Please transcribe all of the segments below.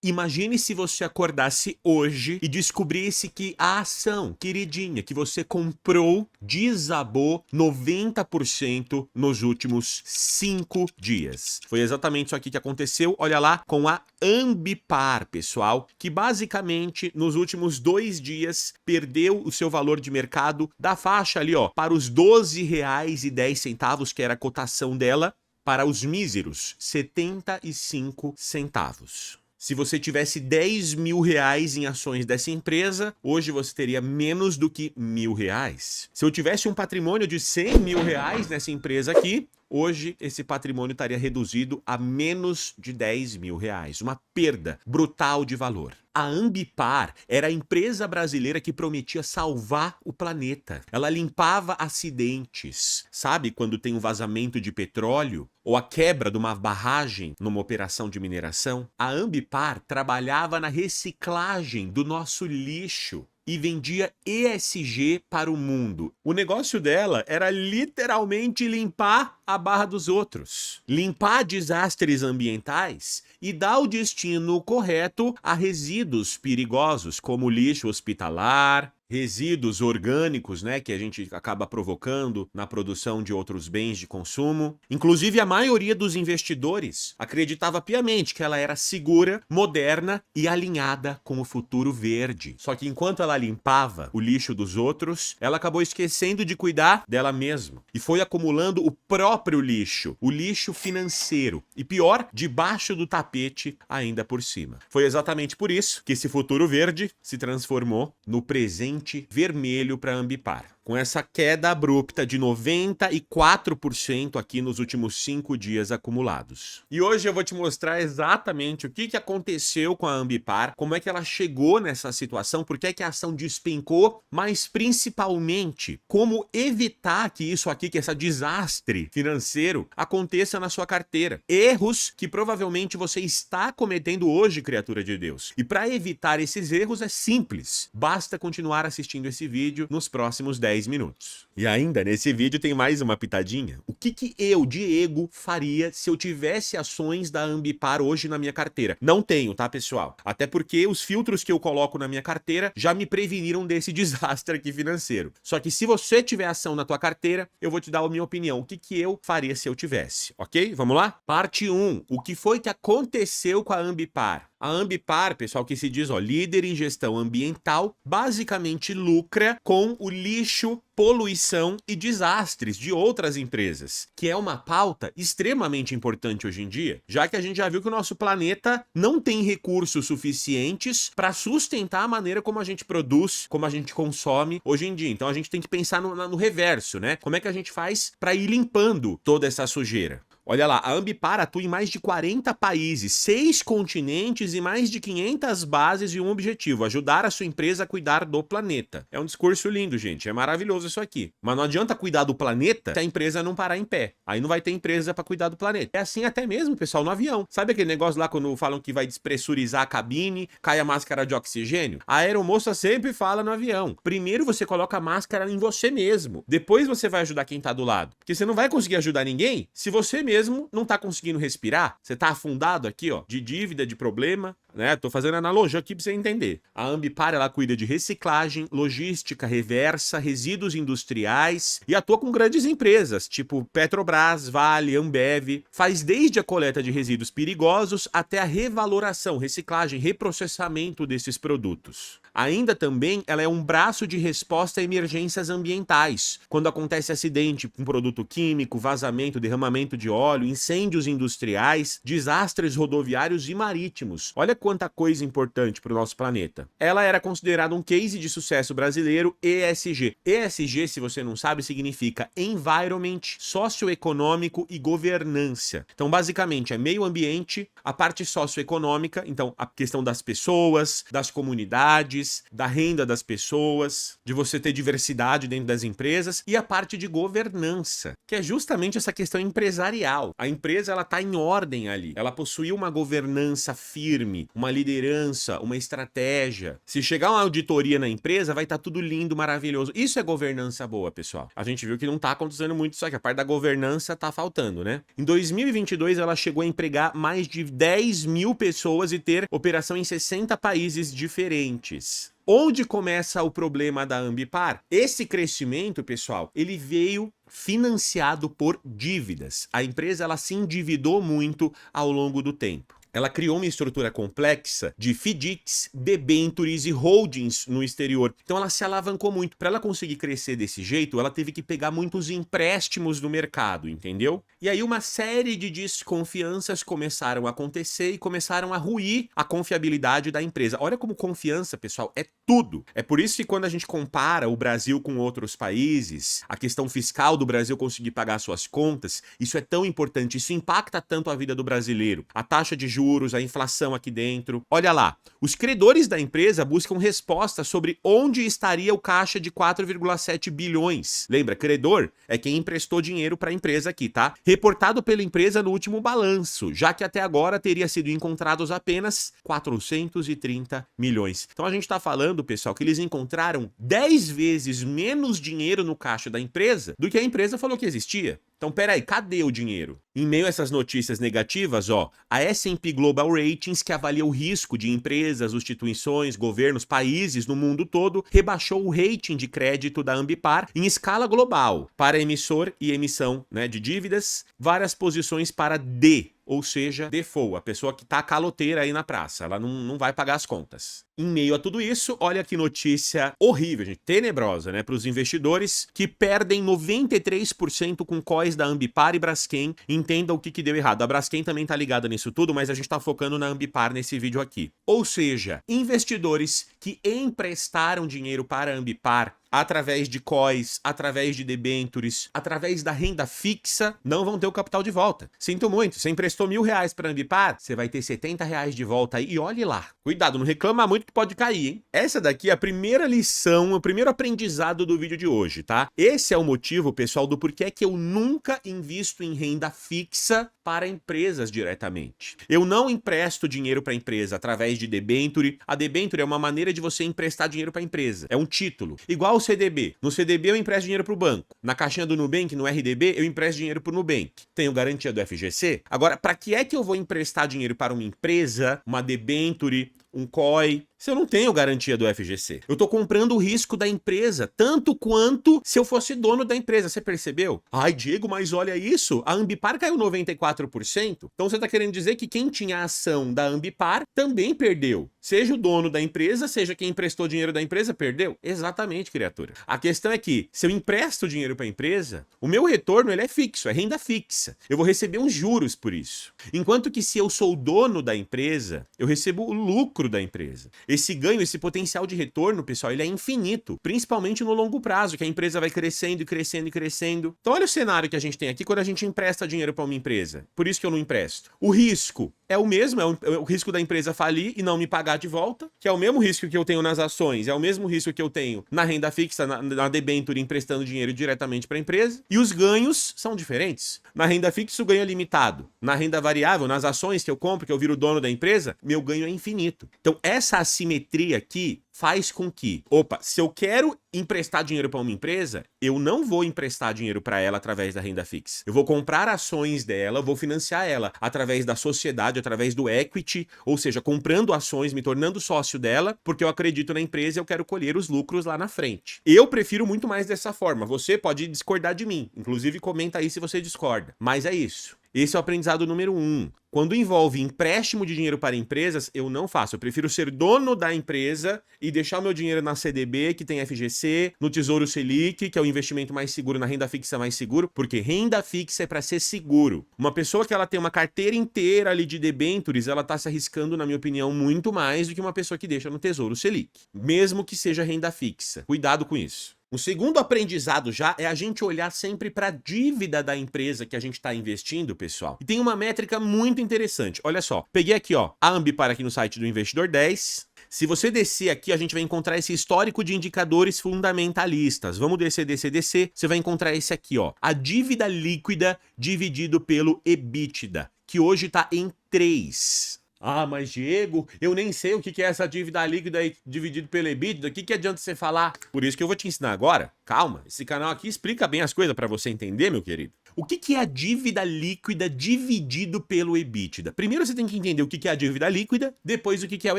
Imagine se você acordasse hoje e descobrisse que a ação queridinha que você comprou desabou 90% nos últimos 5 dias. Foi exatamente isso aqui que aconteceu, olha lá, com a Ambipar, pessoal, que basicamente nos últimos 2 dias perdeu o seu valor de mercado da faixa ali, ó, para os R$ 12,10, que era a cotação dela, para os míseros 75 centavos. Se você tivesse 10 mil reais em ações dessa empresa, hoje você teria menos do que R$ 1.000. Se eu tivesse um patrimônio de 100 mil reais nessa empresa aqui, hoje esse patrimônio estaria reduzido a menos de 10 mil reais. Uma perda brutal de valor. A Ambipar era a empresa brasileira que prometia salvar o planeta. Ela limpava acidentes. Sabe quando tem um vazamento de petróleo ou a quebra de uma barragem numa operação de mineração? A Ambipar trabalhava na reciclagem do nosso lixo e vendia ESG para o mundo. O negócio dela era literalmente limpar a barra dos outros, limpar desastres ambientais e dar o destino correto a resíduos perigosos, como lixo hospitalar, resíduos orgânicos, né, que a gente acaba provocando na produção de outros bens de consumo. Inclusive, a maioria dos investidores acreditava piamente que ela era segura, moderna e alinhada com o futuro verde. Só que enquanto ela limpava o lixo dos outros, ela acabou esquecendo de cuidar dela mesma e foi acumulando o próprio lixo, o lixo financeiro, e pior, debaixo do tapete ainda por cima. Foi exatamente por isso que esse futuro verde se transformou no presente vermelho para a Ambipar, com essa queda abrupta de 94% aqui nos últimos 5 dias acumulados. E hoje eu vou te mostrar exatamente o que aconteceu com a Ambipar, como é que ela chegou nessa situação, por que é que a ação despencou, mas principalmente como evitar que isso aqui, que esse desastre financeiro aconteça na sua carteira. Erros que provavelmente você está cometendo hoje, criatura de Deus. E para evitar esses erros é simples, basta continuar assistindo esse vídeo nos próximos 10 minutos. E ainda nesse vídeo tem mais uma pitadinha. O que eu, Diego, faria se eu tivesse ações da Ambipar hoje na minha carteira? Não tenho, tá, pessoal? Até porque os filtros que eu coloco na minha carteira já me preveniram desse desastre aqui financeiro. Só que se você tiver ação na tua carteira, eu vou te dar a minha opinião. O que eu faria se eu tivesse, ok? Vamos lá? Parte 1. O que foi que aconteceu com a Ambipar? A Ambipar, pessoal, que se diz, ó, líder em gestão ambiental, basicamente lucra com o lixo, poluição e desastres de outras empresas, que é uma pauta extremamente importante hoje em dia, já que a gente já viu que o nosso planeta não tem recursos suficientes para sustentar a maneira como a gente produz, como a gente consome hoje em dia. Então a gente tem que pensar no reverso, né? Como é que a gente faz para ir limpando toda essa sujeira? Olha lá, a Ambipar atua em mais de 40 países, 6 continentes e mais de 500 bases e um objetivo: ajudar a sua empresa a cuidar do planeta. É um discurso lindo, gente, é maravilhoso isso aqui. Mas não adianta cuidar do planeta se a empresa não parar em pé. Aí não vai ter empresa para cuidar do planeta. É assim até mesmo, pessoal, no avião. Sabe aquele negócio lá quando falam que vai despressurizar a cabine, cai a máscara de oxigênio? A aeromoça sempre fala no avião: primeiro você coloca a máscara em você mesmo, depois você vai ajudar quem tá do lado. Porque você não vai conseguir ajudar ninguém se você mesmo não tá conseguindo respirar, você tá afundado aqui, ó, de dívida, de problema, né? Tô fazendo analogia aqui pra você entender. A Ambipar, ela cuida de reciclagem, logística reversa, resíduos industriais e atua com grandes empresas, tipo Petrobras, Vale, Ambev. Faz desde a coleta de resíduos perigosos até a revaloração, reciclagem, reprocessamento desses produtos. Ainda também, ela é um braço de resposta a emergências ambientais. Quando acontece acidente com produto químico, vazamento, derramamento de óleo, incêndios industriais, desastres rodoviários e marítimos. Olha quanta coisa importante para o nosso planeta. Ela era considerada um case de sucesso brasileiro ESG. ESG, se você não sabe, significa Environment, Socioeconômico e Governança. Então, basicamente, é meio ambiente, a parte socioeconômica, então a questão das pessoas, das comunidades, da renda das pessoas, de você ter diversidade dentro das empresas, e a parte de governança, que é justamente essa questão empresarial real. A empresa, ela tá em ordem ali. Ela possui uma governança firme, uma liderança, uma estratégia. Se chegar uma auditoria na empresa, vai estar tudo lindo, maravilhoso. Isso é governança boa, pessoal. A gente viu que não tá acontecendo muito isso aqui. A parte da governança tá faltando, né? Em 2022, ela chegou a empregar mais de 10 mil pessoas e ter operação em 60 países diferentes. Onde começa o problema da Ambipar? Esse crescimento, pessoal, ele veio financiado por dívidas. A empresa, ela se endividou muito ao longo do tempo. Ela criou uma estrutura complexa de FDICs, debentures e holdings no exterior. Então ela se alavancou muito. Para ela conseguir crescer desse jeito, ela teve que pegar muitos empréstimos no mercado, entendeu? E aí uma série de desconfianças começaram a acontecer e começaram a ruir a confiabilidade da empresa. Olha como confiança, pessoal, é tudo. É por isso que quando a gente compara o Brasil com outros países, a questão fiscal do Brasil conseguir pagar suas contas, isso é tão importante, isso impacta tanto a vida do brasileiro. A taxa de juros, a inflação aqui dentro. Olha lá, os credores da empresa buscam respostas sobre onde estaria o caixa de 4,7 bilhões. Lembra, credor é quem emprestou dinheiro para a empresa aqui, tá? Reportado pela empresa no último balanço, já que até agora teria sido encontrados apenas 430 milhões. Então a gente tá falando, pessoal, que eles encontraram 10 vezes menos dinheiro no caixa da empresa do que a empresa falou que existia. Então, peraí, cadê o dinheiro? Em meio a essas notícias negativas, ó, a S&P Global Ratings, que avalia o risco de empresas, instituições, governos, países no mundo todo, rebaixou o rating de crédito da Ambipar em escala global para emissor e emissão, né, de dívidas, várias posições para D, ou seja, default, a pessoa que tá caloteira aí na praça, ela não vai pagar as contas. Em meio a tudo isso, olha que notícia horrível, gente, tenebrosa, né, para os investidores que perdem 93% com COIs da Ambipar e Braskem. Entenda o que deu errado. A Braskem também tá ligada nisso tudo, mas a gente tá focando na Ambipar nesse vídeo aqui. Ou seja, investidores que emprestaram dinheiro para a Ambipar através de COIs, através de debentures, através da renda fixa, não vão ter o capital de volta. Sinto muito, você emprestou R$1.000 para a Ambipar, você vai ter R$70 de volta aí e olhe lá. Cuidado, não reclama muito que pode cair, hein? Essa daqui é a primeira lição, o primeiro aprendizado do vídeo de hoje, tá? Esse é o motivo, pessoal, do porquê que eu nunca invisto em renda fixa para empresas diretamente. Eu não empresto dinheiro para a empresa através de debenture. A debenture é uma maneira de você emprestar dinheiro para a empresa. É um título. Igual o CDB. No CDB eu empresto dinheiro para o banco. Na caixinha do Nubank, no RDB, eu empresto dinheiro para o Nubank. Tenho garantia do FGC. Agora, para que é que eu vou emprestar dinheiro para uma empresa, uma debenture, um COI, se eu não tenho garantia do FGC? Eu tô comprando o risco da empresa, tanto quanto se eu fosse dono da empresa. Você percebeu? Ai, Diego, mas olha isso, a Ambipar caiu 94%. Então você tá querendo dizer que quem tinha a ação da Ambipar também perdeu. Seja o dono da empresa, seja quem emprestou dinheiro da empresa, perdeu? Exatamente, criatura. A questão é que, se eu empresto dinheiro para a empresa, o meu retorno ele é fixo, é renda fixa. Eu vou receber uns juros por isso. Enquanto que se eu sou o dono da empresa, eu recebo o lucro da empresa. Esse ganho, esse potencial de retorno, pessoal, ele é infinito, principalmente no longo prazo, que a empresa vai crescendo e crescendo e crescendo. Então olha o cenário que a gente tem aqui quando a gente empresta dinheiro para uma empresa. Por isso que eu não empresto. O risco é o mesmo, é o risco da empresa falir e não me pagar de volta, que é o mesmo risco que eu tenho nas ações, é o mesmo risco que eu tenho na renda fixa, na debenture, emprestando dinheiro diretamente para a empresa. E os ganhos são diferentes. Na renda fixa o ganho é limitado. Na renda variável, nas ações que eu compro, que eu viro dono da empresa, meu ganho é infinito. Então essa assimetria aqui faz com que, se eu quero emprestar dinheiro para uma empresa, eu não vou emprestar dinheiro para ela através da renda fixa. Eu vou comprar ações dela, vou financiar ela através da sociedade, através do equity, ou seja, comprando ações, me tornando sócio dela, porque eu acredito na empresa e eu quero colher os lucros lá na frente. Eu prefiro muito mais dessa forma. Você pode discordar de mim, inclusive comenta aí se você discorda. Mas é isso. Esse é o aprendizado número 1. Quando envolve empréstimo de dinheiro para empresas, eu não faço. Eu prefiro ser dono da empresa e deixar o meu dinheiro na CDB, que tem FGC, no Tesouro Selic, que é o investimento mais seguro, na renda fixa mais seguro, porque renda fixa é para ser seguro. Uma pessoa que ela tem uma carteira inteira ali de debentures, ela tá se arriscando, na minha opinião, muito mais do que uma pessoa que deixa no Tesouro Selic, mesmo que seja renda fixa. Cuidado com isso. O segundo aprendizado já é a gente olhar sempre para a dívida da empresa que a gente está investindo, pessoal. E tem uma métrica muito interessante. Olha só, peguei aqui, ó, a Ambipar aqui no site do Investidor 10. Se você descer aqui, a gente vai encontrar esse histórico de indicadores fundamentalistas. Vamos descer, descer, descer. Você vai encontrar esse aqui, ó. A dívida líquida dividido pelo EBITDA, que hoje está em 3. Ah, mas Diego, eu nem sei o que é essa dívida líquida aí dividido pelo EBITDA. O que adianta você falar? Por isso que eu vou te ensinar agora. Calma, esse canal aqui explica bem as coisas para você entender, meu querido. O que é a dívida líquida dividido pelo EBITDA? Primeiro você tem que entender o que é a dívida líquida, depois o que é o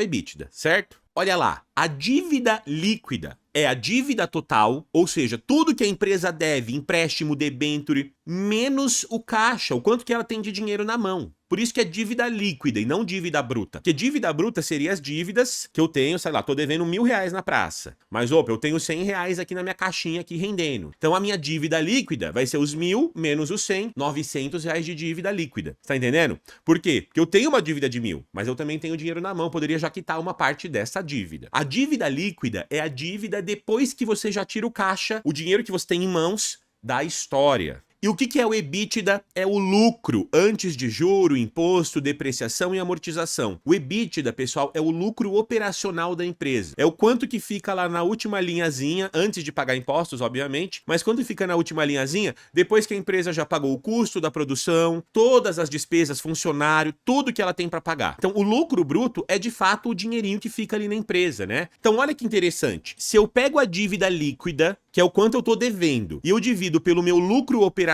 EBITDA, certo? Olha lá, a dívida líquida é a dívida total, ou seja, tudo que a empresa deve, empréstimo, debênture, menos o caixa, o quanto que ela tem de dinheiro na mão. Por isso que é dívida líquida e não dívida bruta. Porque dívida bruta seria as dívidas que eu tenho, sei lá, tô devendo R$1.000 na praça. Mas, opa, eu tenho R$100 aqui na minha caixinha aqui rendendo. Então a minha dívida líquida vai ser os 1.000 menos os 100, R$900 de dívida líquida. Tá entendendo? Por quê? Porque eu tenho uma dívida de 1.000, mas eu também tenho dinheiro na mão, poderia já quitar uma parte dessa dívida. A dívida líquida é a dívida depois que você já tira o caixa, o dinheiro que você tem em mãos da história. E o que é o EBITDA? É o lucro antes de juro, imposto, depreciação e amortização. O EBITDA, pessoal, é o lucro operacional da empresa. É o quanto que fica lá na última linhazinha, antes de pagar impostos, obviamente, mas quando fica na última linhazinha, depois que a empresa já pagou o custo da produção, todas as despesas, funcionário, tudo que ela tem para pagar. Então, o lucro bruto é de fato o dinheirinho que fica ali na empresa, né? Então, olha que interessante. Se eu pego a dívida líquida, que é o quanto eu tô devendo, e eu divido pelo meu lucro operacional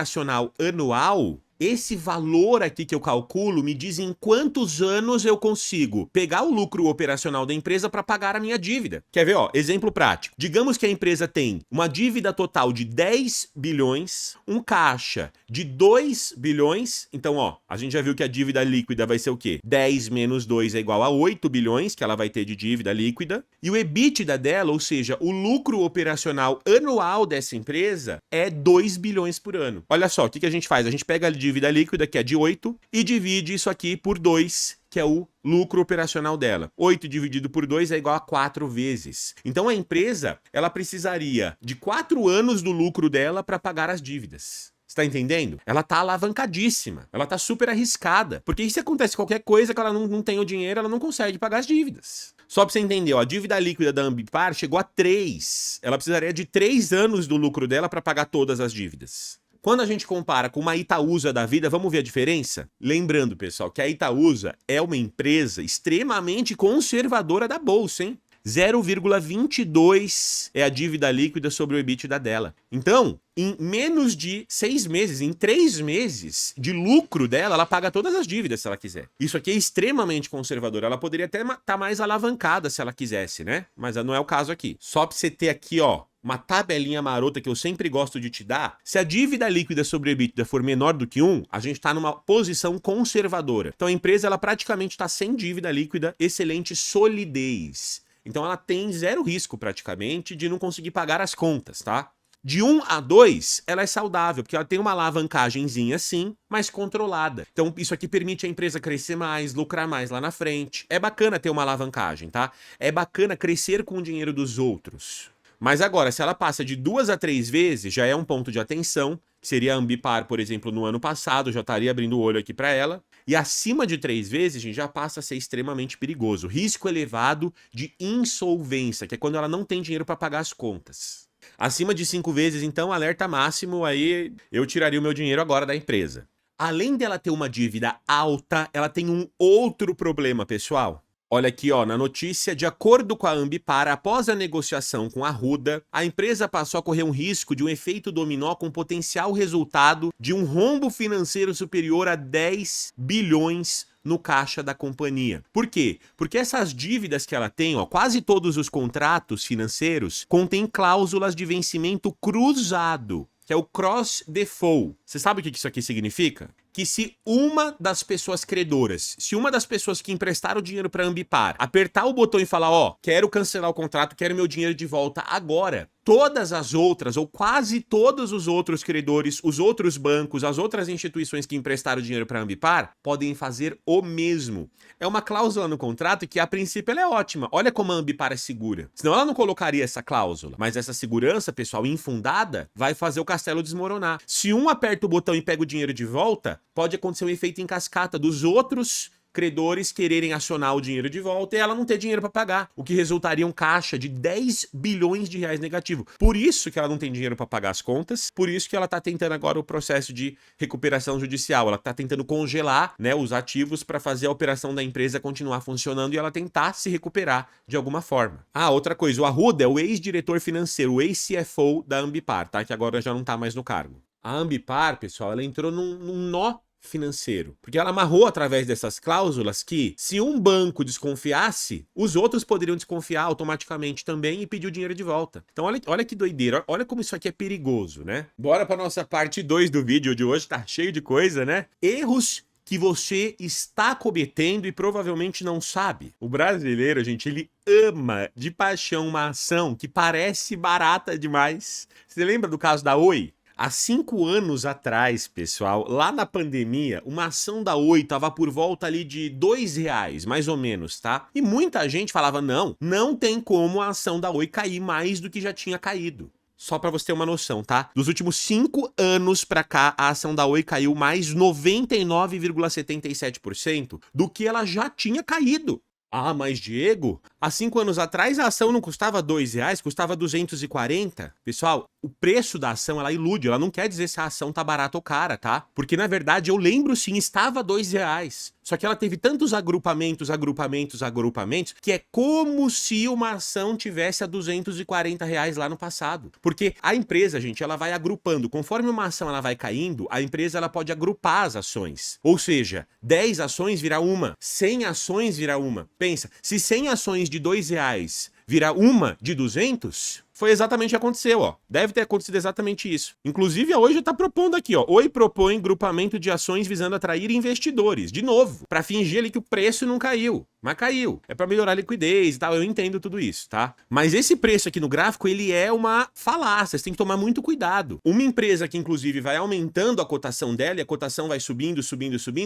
anual, esse valor aqui que eu calculo me diz em quantos anos eu consigo pegar o lucro operacional da empresa para pagar a minha dívida. Quer ver, ó? Exemplo prático. Digamos que a empresa tem uma dívida total de 10 bilhões, um caixa de 2 bilhões. Então, ó, a gente já viu que a dívida líquida vai ser o quê? 10 menos 2 é igual a 8 bilhões que ela vai ter de dívida líquida. E o EBITDA dela, ou seja, o lucro operacional anual dessa empresa é 2 bilhões por ano. Olha só, o que a gente faz? A gente pega a dívida líquida, que é de 8, e divide isso aqui por 2, que é o lucro operacional dela. 8 dividido por 2 é igual a 4 vezes. Então a empresa, ela precisaria de 4 anos do lucro dela para pagar as dívidas. Você tá entendendo? Ela tá alavancadíssima, ela tá super arriscada. Porque se acontece qualquer coisa que ela não tem o dinheiro, ela não consegue pagar as dívidas. Só pra você entender, ó, a dívida líquida da Ambipar chegou a 3. Ela precisaria de 3 anos do lucro dela para pagar todas as dívidas. Quando a gente compara com uma Itaúsa da vida, vamos ver a diferença? Lembrando, pessoal, que a Itaúsa é uma empresa extremamente conservadora da bolsa, hein? 0,22 é a dívida líquida sobre o EBITDA dela. Então, em menos de 6 meses, em 3 meses de lucro dela, ela paga todas as dívidas se ela quiser. Isso aqui é extremamente conservador. Ela poderia até estar mais alavancada se ela quisesse, né? Mas não é o caso aqui. Só pra você ter aqui, ó, uma tabelinha marota que eu sempre gosto de te dar. Se a dívida líquida sobre o EBITDA for menor do que 1, a gente está numa posição conservadora. Então a empresa, ela praticamente está sem dívida líquida, excelente solidez. Então ela tem 0 risco praticamente de não conseguir pagar as contas, tá? De 1 a 2, ela é saudável, porque ela tem uma alavancagemzinha sim, mas controlada. Então isso aqui permite a empresa crescer mais, lucrar mais lá na frente. É bacana ter uma alavancagem, tá? É bacana crescer com o dinheiro dos outros. Mas agora, se ela passa de 2 a 3 vezes, já é um ponto de atenção. Seria a Ambipar, por exemplo, no ano passado, já estaria abrindo o olho aqui para ela. E acima de 3 vezes, a gente já passa a ser extremamente perigoso. Risco elevado de insolvência, que é quando ela não tem dinheiro para pagar as contas. Acima de 5 vezes, então, alerta máximo, aí eu tiraria o meu dinheiro agora da empresa. Além dela ter uma dívida alta, ela tem um outro problema, pessoal. Olha aqui, ó, na notícia, de acordo com a Ambipar, após a negociação com a Arruda, a empresa passou a correr um risco de um efeito dominó com potencial resultado de um rombo financeiro superior a 10 bilhões no caixa da companhia. Por quê? Porque essas dívidas que ela tem, ó, quase todos os contratos financeiros contêm cláusulas de vencimento cruzado, que é o cross default. Você sabe o que isso aqui significa? Que se uma das pessoas credoras, se uma das pessoas que emprestaram o dinheiro para a Ambipar apertar o botão e falar, ó, quero cancelar o contrato, quero meu dinheiro de volta agora, todas as outras, ou quase todos os outros credores, os outros bancos, as outras instituições que emprestaram dinheiro para a Ambipar, podem fazer o mesmo. É uma cláusula no contrato que, a princípio, ela é ótima. Olha como a Ambipar é segura. Senão ela não colocaria essa cláusula. Mas essa segurança, pessoal, infundada, vai fazer o castelo desmoronar. Se um aperta o botão e pega o dinheiro de volta, pode acontecer um efeito em cascata dos outros credores quererem acionar o dinheiro de volta e ela não ter dinheiro para pagar, o que resultaria um caixa de 10 bilhões de reais negativo. Por isso que ela não tem dinheiro para pagar as contas, por isso que ela tá tentando agora o processo de recuperação judicial, ela tá tentando congelar, né, os ativos para fazer a operação da empresa continuar funcionando e ela tentar se recuperar de alguma forma. Ah, outra coisa, o Arruda é o ex-diretor financeiro, o ex-CFO da Ambipar, tá? Que agora já não tá mais no cargo. A Ambipar, pessoal, ela entrou num nó financeiro, porque ela amarrou através dessas cláusulas que se um banco desconfiasse, os outros poderiam desconfiar automaticamente também e pedir o dinheiro de volta. Então olha que doideira, olha como isso aqui é perigoso, né? Bora para nossa parte 2 do vídeo de hoje, tá cheio de coisa, né? Erros que você está cometendo e provavelmente não sabe. O brasileiro, gente, ele ama de paixão uma ação que parece barata demais. Você lembra do caso da Oi? Há 5 anos atrás, pessoal, lá na pandemia, uma ação da Oi tava por volta ali de R$2, mais ou menos, tá? E muita gente falava, não tem como a ação da Oi cair mais do que já tinha caído. Só pra você ter uma noção, tá? Dos últimos 5 anos pra cá, a ação da Oi caiu mais 99,77% do que ela já tinha caído. Ah, mas Diego, há 5 anos atrás a ação não custava R$2, custava 240. Pessoal, o preço da ação, ela ilude, ela não quer dizer se a ação tá barata ou cara, tá? Porque na verdade eu lembro sim, estava R$2. Só que ela teve tantos agrupamentos, que é como se uma ação tivesse a R$240 lá no passado. Porque a empresa, gente, ela vai agrupando. Conforme uma ação ela vai caindo, a empresa ela pode agrupar as ações. Ou seja, 10 ações vira uma, 100 ações vira uma. Pensa, se 100 ações de R$2 virar uma de 200... Foi exatamente o que aconteceu, ó. Deve ter acontecido exatamente isso. Inclusive, a Oi já tá propondo aqui, ó. Oi propõe grupamento de ações visando atrair investidores. De novo, pra fingir ali que o preço não caiu. Mas caiu. É pra melhorar a liquidez e tal. Eu entendo tudo isso, tá? Mas esse preço aqui no gráfico, ele é uma falácia. Você tem que tomar muito cuidado. Uma empresa que, inclusive, vai aumentando a cotação dela e a cotação vai subindo,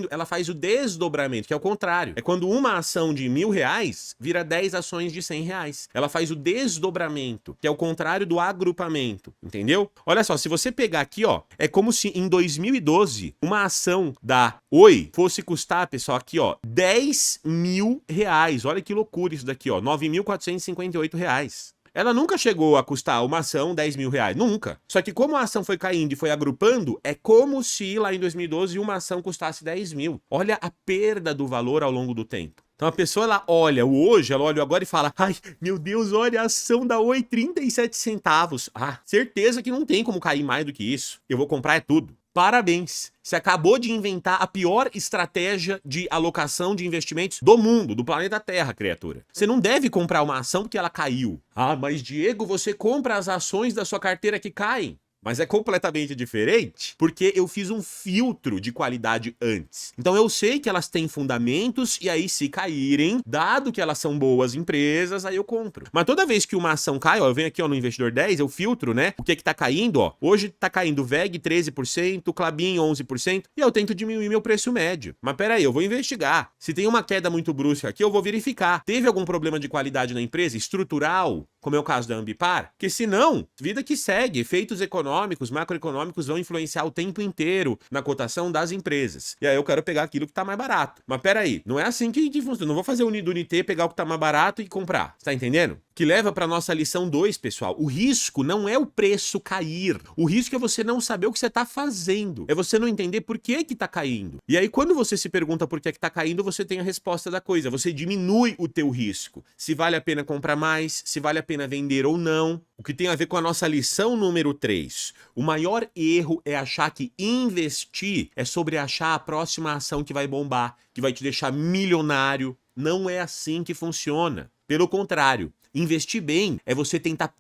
ela faz o desdobramento, que é o contrário. É quando uma ação de R$1.000 vira 10 ações de R$100. Ela faz o desdobramento, que é o contrário do agrupamento, entendeu? Olha só, se você pegar aqui, ó, é como se em 2012 uma ação da Oi fosse custar, pessoal, aqui, ó, R$10.000. Olha que loucura isso daqui, ó, R$9.458. Ela nunca chegou a custar uma ação R$10.000, nunca. Só que como a ação foi caindo e foi agrupando, é como se lá em 2012 uma ação custasse 10 mil. Olha a perda do valor ao longo do tempo. Então a pessoa, ela olha o hoje, ela olha o agora e fala, ai, meu Deus, olha a ação da Oi, 37 centavos. Ah, certeza que não tem como cair mais do que isso. Eu vou comprar é tudo. Parabéns! Você acabou de inventar a pior estratégia de alocação de investimentos do mundo, do planeta Terra, criatura. Você não deve comprar uma ação porque ela caiu. Ah, mas Diego, você compra as ações da sua carteira que caem. Mas é completamente diferente, porque eu fiz um filtro de qualidade antes. Então eu sei que elas têm fundamentos, e aí se caírem, dado que elas são boas empresas, aí eu compro. Mas toda vez que uma ação cai, ó, eu venho aqui ó, no Investidor 10, eu filtro, né? O que tá caindo, ó. Hoje tá caindo VEG 13%, Klabin 11%, e eu tento diminuir meu preço médio. Mas peraí, eu vou investigar. Se tem uma queda muito brusca aqui, eu vou verificar. Teve algum problema de qualidade na empresa, estrutural, como é o caso da Ambipar? Porque senão, vida que segue, efeitos econômicos, macroeconômicos vão influenciar o tempo inteiro na cotação das empresas. E aí eu quero pegar aquilo que tá mais barato. Mas peraí, não é assim que funciona. Não vou fazer o do NT, pegar o que tá mais barato e comprar. Você tá entendendo? Que leva para nossa lição 2, pessoal. O risco não é o preço cair. O risco é você não saber o que você tá fazendo. É você não entender por que tá caindo. E aí, quando você se pergunta por que tá caindo, você tem a resposta da coisa. Você diminui o teu risco. Se vale a pena comprar mais, se vale a pena vender ou não. O que tem a ver com a nossa lição número 3. O maior erro é achar que investir é sobre achar a próxima ação que vai bombar, que vai te deixar milionário. Não é assim que funciona. Pelo contrário. Investir bem é você tentar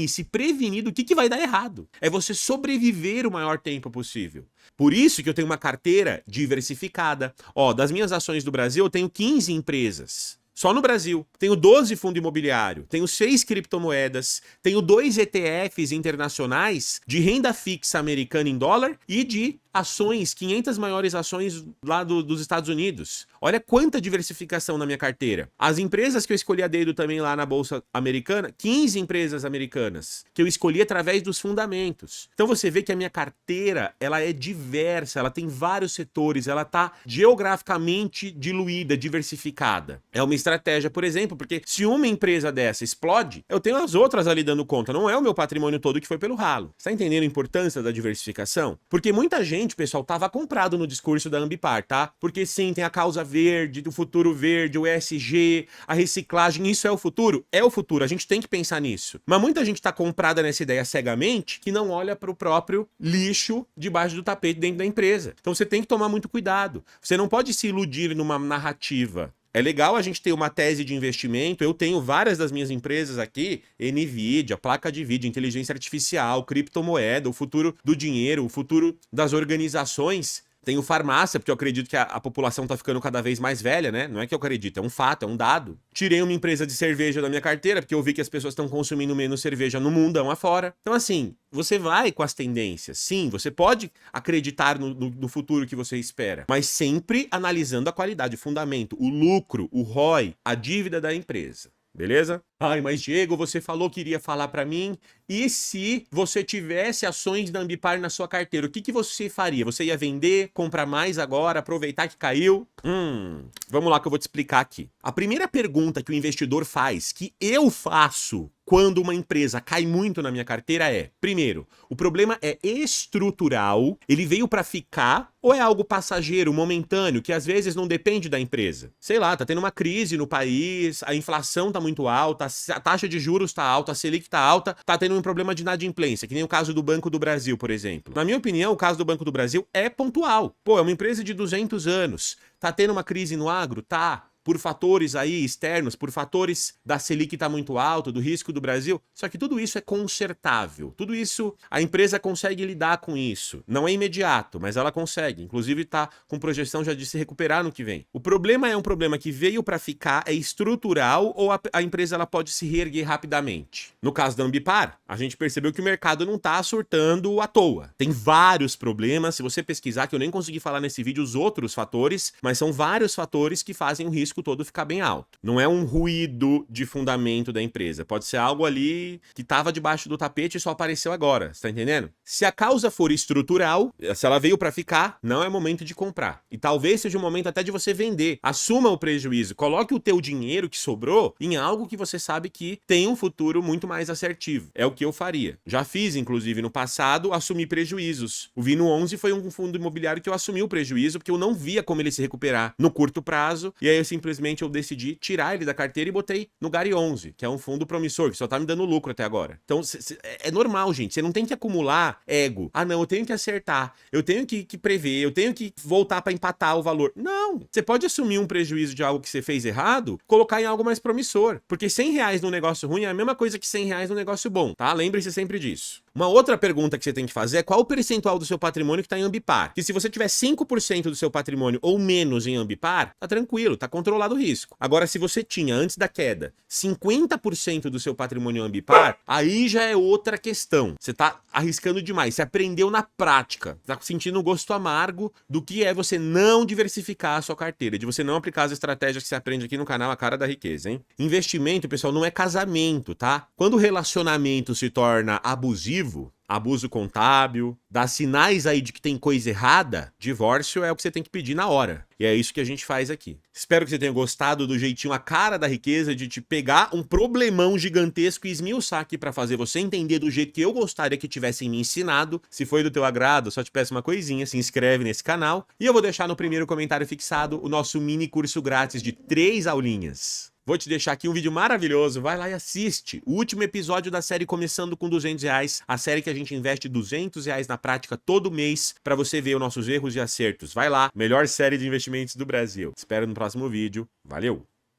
se prevenir do que vai dar errado. É você sobreviver o maior tempo possível. Por isso que eu tenho uma carteira diversificada. Ó, das minhas ações do Brasil, eu tenho 15 empresas. Só no Brasil. Tenho 12 fundos imobiliários, tenho 6 criptomoedas, tenho 2 ETFs internacionais de renda fixa americana em dólar e de ações, 500 maiores ações lá dos Estados Unidos. Olha quanta diversificação na minha carteira. As empresas que eu escolhi a dedo também lá na Bolsa Americana, 15 empresas americanas, que eu escolhi através dos fundamentos. Então você vê que a minha carteira, ela é diversa, ela tem vários setores, ela tá geograficamente diluída, diversificada. É uma estratégia, por exemplo, porque se uma empresa dessa explode, eu tenho as outras ali dando conta, não é o meu patrimônio todo que foi pelo ralo. Você tá entendendo a importância da diversificação? Porque muita gente, pessoal, tava comprado no discurso da Ambipar, tá? Porque sim, tem a causa verde, o futuro verde, o ESG, a reciclagem, isso é o futuro? É o futuro, a gente tem que pensar nisso. Mas muita gente tá comprada nessa ideia cegamente que não olha para o próprio lixo debaixo do tapete dentro da empresa. Então você tem que tomar muito cuidado. Você não pode se iludir numa narrativa. É legal a gente ter uma tese de investimento. Eu tenho várias das minhas empresas aqui, NVIDIA, placa de vídeo, inteligência artificial, criptomoeda, o futuro do dinheiro, o futuro das organizações. Tenho farmácia, porque eu acredito que a população tá ficando cada vez mais velha, né? Não é que eu acredito, é um fato, é um dado. Tirei uma empresa de cerveja da minha carteira, porque eu vi que as pessoas estão consumindo menos cerveja no mundão afora. Então, assim, você vai com as tendências. Sim, você pode acreditar no futuro que você espera, mas sempre analisando a qualidade, o fundamento, o lucro, o ROI, a dívida da empresa. Beleza? Ai, mas Diego, você falou que iria falar pra mim. E se você tivesse ações da Ambipar na sua carteira, o que você faria? Você ia vender, comprar mais agora, aproveitar que caiu? Vamos lá que eu vou te explicar aqui. A primeira pergunta que o investidor faz, que eu faço quando uma empresa cai muito na minha carteira é, primeiro, o problema é estrutural, ele veio para ficar ou é algo passageiro, momentâneo, que às vezes não depende da empresa? Sei lá, tá tendo uma crise no país, a inflação tá muito alta, a taxa de juros tá alta, a Selic tá alta, tá tendo um problema de inadimplência, que nem o caso do Banco do Brasil, por exemplo. Na minha opinião, o caso do Banco do Brasil é pontual. Pô, é uma empresa de 200 anos, tá tendo uma crise no agro? Tá. Por fatores aí externos, por fatores da Selic tá muito alto, do risco do Brasil. Só que tudo isso é consertável. Tudo isso, a empresa consegue lidar com isso. Não é imediato, mas ela consegue. Inclusive tá com projeção já de se recuperar no que vem. O problema é um problema que veio para ficar, é estrutural ou a empresa ela pode se reerguer rapidamente. No caso da Ambipar, a gente percebeu que o mercado não tá surtando à toa. Tem vários problemas, se você pesquisar, que eu nem consegui falar nesse vídeo os outros fatores, mas são vários fatores que fazem o risco todo ficar bem alto. Não é um ruído de fundamento da empresa. Pode ser algo ali que estava debaixo do tapete e só apareceu agora. Você tá entendendo? Se a causa for estrutural, se ela veio para ficar, não é momento de comprar. E talvez seja o momento até de você vender. Assuma o prejuízo. Coloque o teu dinheiro que sobrou em algo que você sabe que tem um futuro muito mais assertivo. É o que eu faria. Já fiz, inclusive, no passado, assumir prejuízos. O Vino 11 foi um fundo imobiliário que eu assumi o prejuízo porque eu não via como ele se recuperar no curto prazo. E aí eu simplesmente eu decidi tirar ele da carteira e botei no Gari 11, que é um fundo promissor, que só tá me dando lucro até agora. Então, é normal, gente. Você não tem que acumular ego. Ah, não, eu tenho que acertar. Eu tenho que prever. Eu tenho que voltar para empatar o valor. Não. Você pode assumir um prejuízo de algo que você fez errado, colocar em algo mais promissor. Porque R$100 num negócio ruim é a mesma coisa que R$100 num negócio bom, tá? Lembre-se sempre disso. Uma outra pergunta que você tem que fazer é qual o percentual do seu patrimônio que está em Ambipar. Que se você tiver 5% do seu patrimônio ou menos em Ambipar, tá tranquilo, tá controlado o risco. Agora, se você tinha, antes da queda, 50% do seu patrimônio em Ambipar, aí já é outra questão. Você tá arriscando demais, você aprendeu na prática, tá sentindo o gosto amargo do que é você não diversificar a sua carteira, de você não aplicar as estratégias que você aprende aqui no canal A Cara da Riqueza, hein? Investimento, pessoal, não é casamento, tá? Quando o relacionamento se torna abusivo, abuso contábil, dá sinais aí de que tem coisa errada, divórcio é o que você tem que pedir na hora. E é isso que a gente faz aqui. Espero que você tenha gostado do jeitinho A Cara da Riqueza de te pegar um problemão gigantesco e esmiuçar aqui pra fazer você entender do jeito que eu gostaria que tivessem me ensinado. Se foi do teu agrado, só te peço uma coisinha, se inscreve nesse canal. E eu vou deixar no primeiro comentário fixado o nosso mini curso grátis de 3 aulinhas. Vou te deixar aqui um vídeo maravilhoso, vai lá e assiste. O último episódio da série Começando com R$200, a série que a gente investe R$200 na prática todo mês para você ver os nossos erros e acertos. Vai lá, melhor série de investimentos do Brasil. Espero no próximo vídeo. Valeu!